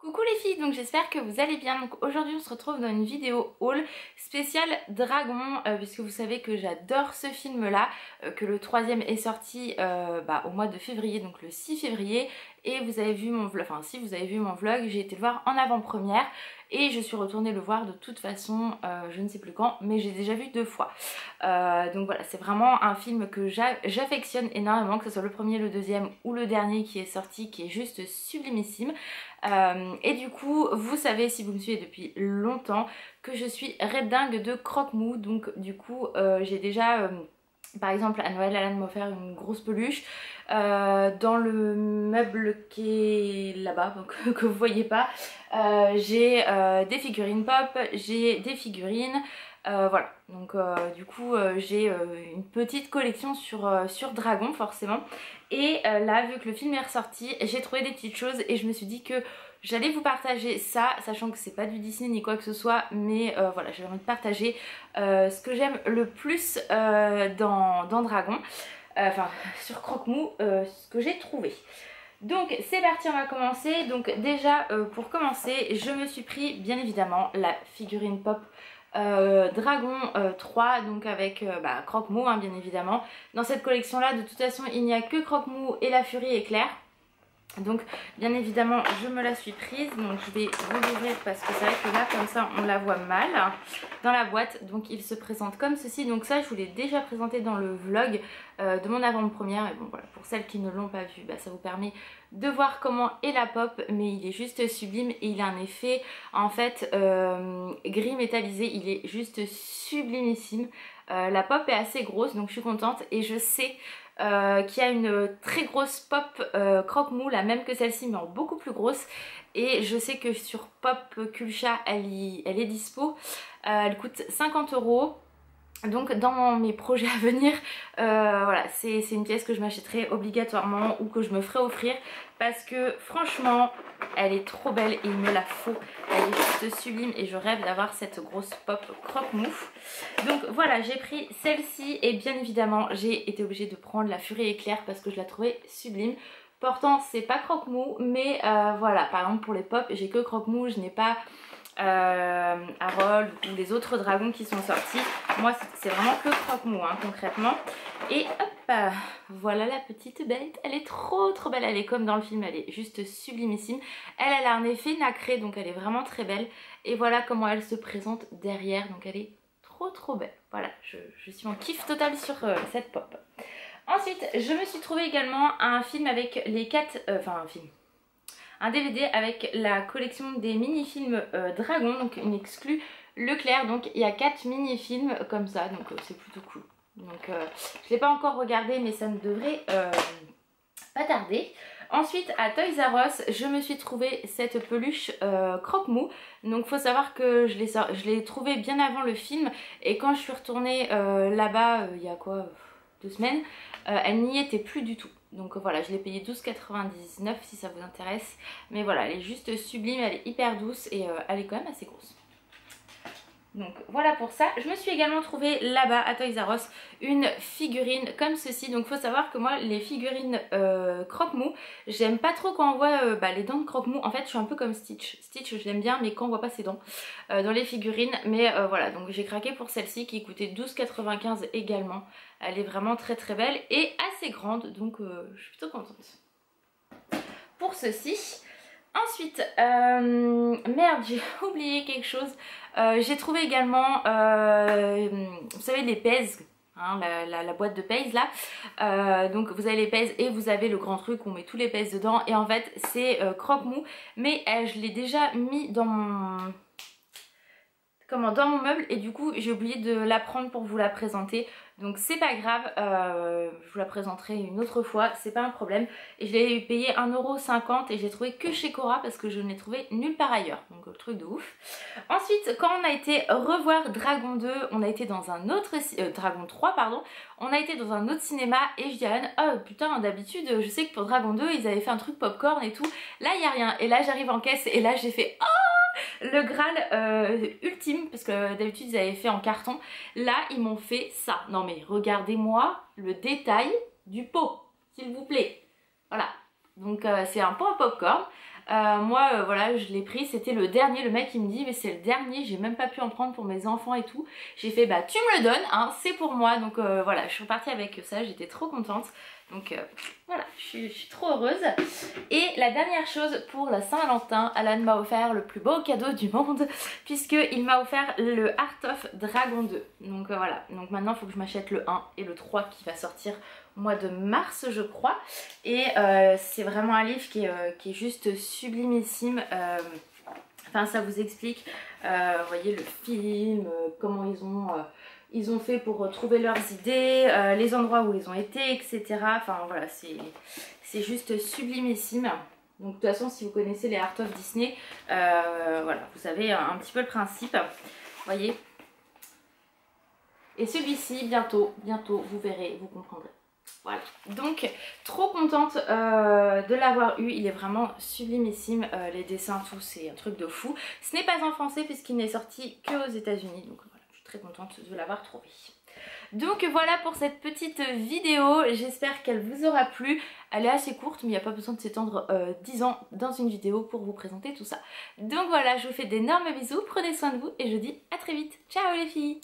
Coucou les filles, donc j'espère que vous allez bien. Donc aujourd'hui on se retrouve dans une vidéo haul spéciale Dragon, puisque vous savez que j'adore ce film là, que le troisième est sorti au mois de février, donc le 6 février, et vous avez vu mon vlog, enfin si vous avez vu mon vlog, j'ai été le voir en avant-première et je suis retournée le voir de toute façon, je ne sais plus quand, mais j'ai déjà vu 2 fois. Donc voilà, c'est vraiment un film que j'affectionne énormément, que ce soit le premier, le deuxième ou le dernier qui est sorti, qui est juste sublimissime. Et du coup, vous savez si vous me suivez depuis longtemps que je suis red dingue de croque-mou. Donc du coup, j'ai déjà... par exemple à Noël, Alan m'a offert une grosse peluche. Dans le meuble qui est là-bas, que vous voyez pas, j'ai des figurines pop, j'ai des figurines, voilà. Donc du coup j'ai une petite collection sur Dragon forcément. Et là, vu que le film est ressorti, j'ai trouvé des petites choses et je me suis dit que j'allais vous partager ça, sachant que c'est pas du Disney ni quoi que ce soit, mais voilà, j'avais envie de partager ce que j'aime le plus dans Dragon, enfin sur Croque-Mou, ce que j'ai trouvé. Donc c'est parti, on va commencer. Donc déjà pour commencer, je me suis pris bien évidemment la figurine pop Dragon 3, donc avec Croque-Mou hein, bien évidemment. Dans cette collection là de toute façon il n'y a que Croque-Mou et la Furie éclair. Donc bien évidemment je me la suis prise, donc je vais vous l'ouvrir parce que c'est vrai que là comme ça on la voit mal dans la boîte. Donc il se présente comme ceci, donc ça je vous l'ai déjà présenté dans le vlog de mon avant-première. Et bon voilà, pour celles qui ne l'ont pas vu, ça vous permet de voir comment est la pop, mais il est juste sublime et il a un effet en fait gris métallisé, il est juste sublimissime. La pop est assez grosse donc je suis contente et je sais qui a une très grosse pop croque-mou, la même que celle-ci mais en beaucoup plus grosse, et je sais que sur Pop Culcha elle est dispo, elle coûte 50 €. Donc dans mes projets à venir, voilà, c'est une pièce que je m'achèterai obligatoirement ou que je me ferai offrir parce que franchement elle est trop belle et il me la faut, elle est juste sublime et je rêve d'avoir cette grosse pop croque-mou. Donc voilà, j'ai pris celle-ci et bien évidemment j'ai été obligée de prendre la Furie éclair parce que je la trouvais sublime. Pourtant c'est pas croque-mou, mais voilà, par exemple pour les pop j'ai que croque-mou, je n'ai pas Harold ou les autres dragons qui sont sortis. Moi c'est vraiment que croque-mou hein, concrètement. Et hop, voilà la petite bête, elle est trop belle, elle est comme dans le film, elle est juste sublimissime. Elle a un effet nacré donc elle est vraiment très belle. Et voilà comment elle se présente derrière, donc elle est trop belle. Voilà, je suis en kiff total sur cette pop. Ensuite je me suis trouvé également un film avec les 4, un DVD avec la collection des mini-films Dragon, donc une exclue Leclerc. Donc il y a 4 mini-films comme ça, donc c'est plutôt cool. Donc je ne l'ai pas encore regardé mais ça ne devrait pas tarder. Ensuite à Toys R Us je me suis trouvé cette peluche croque-mou. Donc faut savoir que je l'ai trouvée bien avant le film et quand je suis retournée là-bas il y a quoi 2 semaines, elle n'y était plus du tout. Donc voilà, je l'ai payé 12,99 si ça vous intéresse. Mais voilà, elle est juste sublime, elle est hyper douce et elle est quand même assez grosse. Donc voilà pour ça. Je me suis également trouvé là-bas à Toys R Us une figurine comme ceci. Donc faut savoir que moi les figurines croque-mou, j'aime pas trop quand on voit les dents de croque-mou. En fait je suis un peu comme Stitch. Stitch je l'aime bien mais quand on voit pas ses dents dans les figurines. Mais voilà, donc j'ai craqué pour celle-ci qui coûtait 12,95 également. Elle est vraiment très belle et assez grande, donc je suis plutôt contente pour ceci. Ensuite, merde, j'ai oublié quelque chose. J'ai trouvé également, vous savez les pèses, hein, la boîte de pèse là. Donc vous avez les pèses et vous avez le grand truc où on met tous les pèses dedans. Et en fait c'est croque-mou, mais je l'ai déjà mis dans mon... dans mon meuble et du coup j'ai oublié de la prendre pour vous la présenter. Donc c'est pas grave, je vous la présenterai une autre fois, c'est pas un problème. Et je l'ai payé 1,50 € et j'ai trouvé que chez Cora parce que je ne l'ai trouvé nulle part ailleurs. Donc le truc de ouf. Ensuite quand on a été revoir Dragon 2, on a été dans un autre... Dragon 3 pardon. On a été dans un autre cinéma et je dis à Anne, oh putain d'habitude je sais que pour Dragon 2 ils avaient fait un truc popcorn et tout. Là il n'y a rien. Et là j'arrive en caisse et là j'ai fait oh le Graal ultime, parce que d'habitude ils avaient fait en carton. Là ils m'ont fait ça. Non mais regardez-moi le détail du pot s'il vous plaît. Voilà, donc c'est un pot à popcorn. Moi voilà, je l'ai pris, c'était le dernier. Le mec il me dit mais c'est le dernier, j'ai même pas pu en prendre pour mes enfants et tout. J'ai fait bah tu me le donnes, hein, c'est pour moi. Donc voilà, je suis repartie avec ça, j'étais trop contente. Donc voilà, je suis trop heureuse. Et la dernière chose pour la Saint-Valentin, Alan m'a offert le plus beau cadeau du monde puisqu'il m'a offert le Art of Dragon 2. Donc voilà, donc maintenant il faut que je m'achète le 1 et le 3 qui va sortir au mois de mars je crois. Et c'est vraiment un livre qui est juste sublimissime. Enfin ça vous explique, vous voyez le film, comment ils ont fait pour trouver leurs idées, les endroits où ils ont été, etc. Enfin voilà, c'est juste sublimissime. Donc de toute façon si vous connaissez les Art of Disney, voilà, vous savez un petit peu le principe, vous voyez. Et celui-ci, bientôt, vous verrez, vous comprendrez. Voilà, donc trop contente de l'avoir eu, il est vraiment sublimissime, les dessins, tout, c'est un truc de fou. Ce n'est pas en français puisqu'il n'est sorti qu'aux États-Unis, donc voilà, je suis très contente de l'avoir trouvé. Donc voilà pour cette petite vidéo, j'espère qu'elle vous aura plu. Elle est assez courte mais il n'y a pas besoin de s'étendre 10 ans dans une vidéo pour vous présenter tout ça. Donc voilà, je vous fais d'énormes bisous, prenez soin de vous et je vous dis à très vite. Ciao les filles!